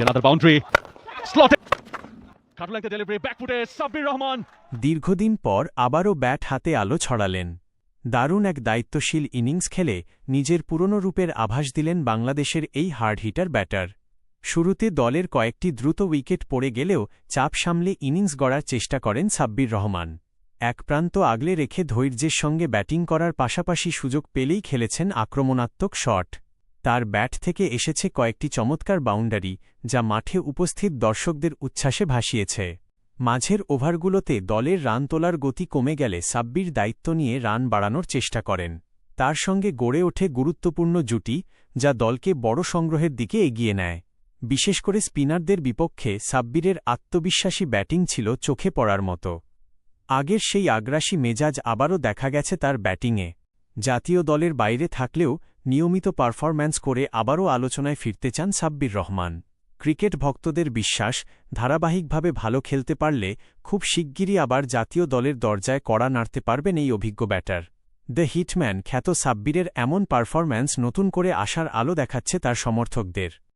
Another boundary. Slotted. Cut like the delivery. Back footed. Sabbir Rahman. দীর্ঘদিন পর আবারও bat হাতে আলো ছড়ালেন। দারুণ এক দায়িত্বশীল ইনিংস খেলে নিজের পুরনো রূপের আভাস দিলেন বাংলাদেশের এই হার্ড হিটার ব্যাটার। শুরুতে দলের কয়েকটি দ্রুত উইকেট পড়ে গেলেও চাপ সামলে ইনিংস গড়ার চেষ্টা করেন সাব্বির রহমান। এক প্রান্ত আগলে রেখে ধৈর্যের সঙ্গে ব্যাটিং করার পাশাপাশি সুযোগ পেলেই খেলেছেন আক্রমণাত্মক শট। তার ব্যাট থেকে এসেছে কয়েকটি চমৎকার বাউন্ডারি, যা মাঠে উপস্থিত দর্শকদের উচ্ছ্বাসে ভাসিয়েছে। মাঝের ওভারগুলোতে দলের রান তোলার গতি কমে গেলে সাব্বির দায়িত্ব নিয়ে রান বাড়ানোর চেষ্টা করেন। তার সঙ্গে গড়ে ওঠে গুরুত্বপূর্ণ জুটি, যা দলকে বড় সংগ্রহের দিকে এগিয়ে নেয়। বিশেষ করে স্পিনারদের বিপক্ষে সাব্বিরের আত্মবিশ্বাসী ব্যাটিং ছিল চোখে পড়ার মতো। আগের সেই আগ্রাসী মেজাজ আবারও দেখা গেছে তার ব্যাটিংয়ে। জাতীয় দলের বাইরে থাকলেও নিয়মিত পারফরম্যান্স করে আবারও আলোচনায় ফিরতে চান সাব্বির রহমান। ক্রিকেট ভক্তদের বিশ্বাস, ধারাবাহিকভাবে ভালো খেলতে পারলে খুব শিগগিরই আবার জাতীয় দলের দরজায় কড়া নাড়তে পারবেন এই অভিজ্ঞ ব্যাটার। দ্য হিটম্যান খ্যাত সাব্বিরের এমন পারফরম্যান্স নতুন করে আশার আলো দেখাচ্ছে তার সমর্থকদের।